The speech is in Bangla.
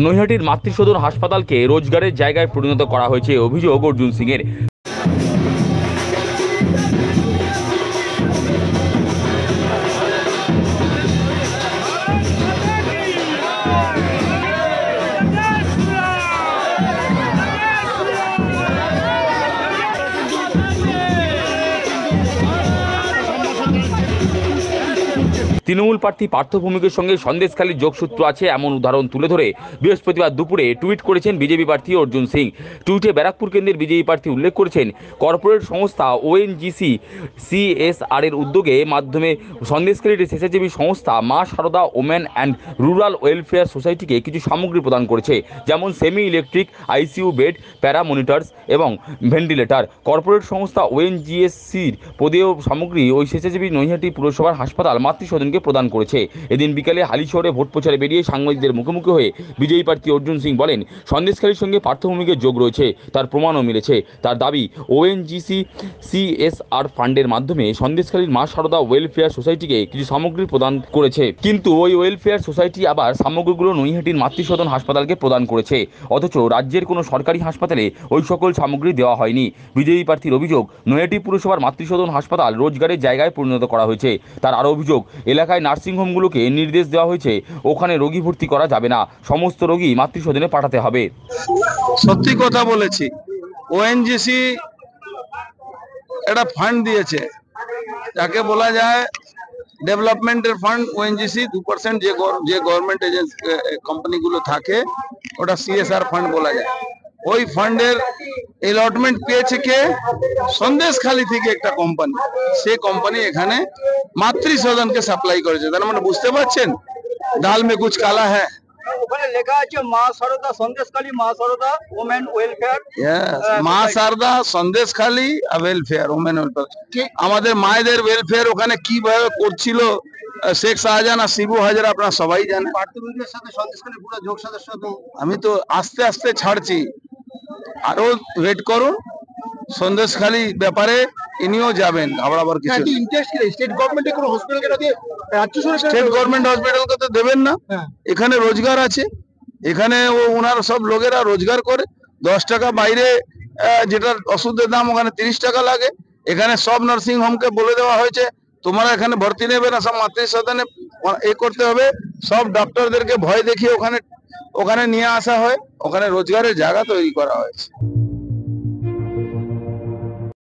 নৈহাটির মাতৃসদন হাসপাতালকে রোজগারের জায়গায় পরিণত করা হয়েছে, অভিযোগ অর্জুন সিংয়ের। তৃণমূল প্রার্থী পার্থ ভৌমিকের সঙ্গে সন্দেশখালীর যোগসূত্র আছে এমন উদাহরণ তুলে ধরে বৃহস্পতিবার দুপুরে টুইট করেছেন বিজেপি প্রার্থী অর্জুন সিং। টুইটে ব্যারাকপুর কেন্দ্রের বিজেপি প্রার্থী উল্লেখ করেছেন, কর্পোরেট সংস্থা ওএনজিসি CSR এর উদ্যোগে মাধ্যমে সন্দেশখালীর স্বেচ্ছাসেবী সংস্থা Ma Sarada women and rural welfare সোসাইটিকে কিছু সামগ্রী প্রদান করেছে, যেমন semi electric ICU bed, para monitors এবং ভেন্টিলেটর। কর্পোরেট সংস্থা ওএনজিএসসির প্রদেয় সামগ্রী ওই স্বেচ্ছাসেবী নৈহাটি পুরসভার হাসপাতাল মাতৃসদনকে প্রদান করেছে। এদিন বিকালে হালিশহরে ভোট প্রচারে বেরিয়ে সাংবাদিকদের মুখোমুখি হয়ে বিজয়ী প্রার্থী অর্জুন সিং বলেন, সন্দেশখালীর সঙ্গে পার্থ ভৌমিকের যোগ রয়েছে, তার প্রমাণও মিলেছে। তার দাবি, ওএনজিসি CSR ফান্ডের মাধ্যমে সন্দেশখালীর মা সারদা ওয়েলফেয়ার সোসাইটিকে কিছু সামগ্রী প্রদান করেছে, কিন্তু ওই ওয়েলফেয়ার সোসাইটি আবার সামগ্রীগুলো নৈহাটির মাতৃসদন হাসপাতালকে প্রদান করেছে, অথচ রাজ্যের কোনো সরকারি হাসপাতালে ওই সকল সামগ্রী দেওয়া হয়নি। বিজয়ী প্রার্থীর অভিযোগ, নৈহাটি পুরসভার মাতৃসদন হাসপাতাল রোজগারের জায়গায় পরিণত করা হয়েছে। তার আরও অভিযোগ, এলাকায় নার্সিংহোমগুলোকে নির্দেশ দেওয়া হয়েছে ওখানে রোগী ভর্তি করা যাবে না, সমস্ত রোগী মাতৃসদনে পাঠাতে হবে। সত্যি কথা বলেছি, ওএনজিসি একটা ফান্ড দিয়েছে, যাকে বলা যায় ডেভেলপমেন্টের ফান্ড। ওএনজিসি 2% যে গভর্নমেন্ট এজেন্সি কোম্পানিগুলো থাকে ওটা CSR ফান্ড বলা যায়। ওই ফান্ডের অ্যালটমেন্ট পেয়েছে কে? সন্দেশখালী থেকে একটা কোম্পানি। সে কোম্পানি এখানে মাতৃসদনকে সাপ্লাই করেছে। তার মানে বুঝতে পারছেন, ডাল মে কুছ কালা হ্যায়। ওখানে লেখা আছে মা সারদা সন্দেশখালী, মা Sarada women welfare, Ma Sarada Sandeshkhali welfare, women welfare. আমাদের মায়েদের ওয়েলফেয়ার ওখানে কিভাবে করছিল শেখ শাহজাহান আর শিবু হাজারা, আপনারা সবাই জানেন। পার্থভূমিকের সাথে সন্দেশখালী পুরো যোগ সদস্য তো। আমি তো আস্তে আস্তে ছাড়ছি, আরো ওয়েট করুন। সন্দেশখালী ব্যাপারে ইনিও যাবেন, আবার কিছু স্টেট গভর্নমেন্টের কোনো হসপিটালকে দিয়ে রাজ্য সরকার, স্টেট গভর্নমেন্ট হসপিটালকে তো দেবেন না। এখানে রোজগার আছে, এখানে ওনার সব লোকেরা রোজগার করে। 10 টাকা বাইরে যেটা ওষুধের দাম ওখানে 30 টাকা লাগে। এখানে সব নার্সিং হোমকে বলে দেওয়া হয়েছে তোমরা এখানে ভর্তি নেবে না, সব মাতৃসদনে করতে হবে। সব ডক্টরদেরকে ভয় দেখিয়ে ওখানে নিয়ে আসা হয়, ওখানে রোজগারের জায়গা তৈরি করা হয়েছে।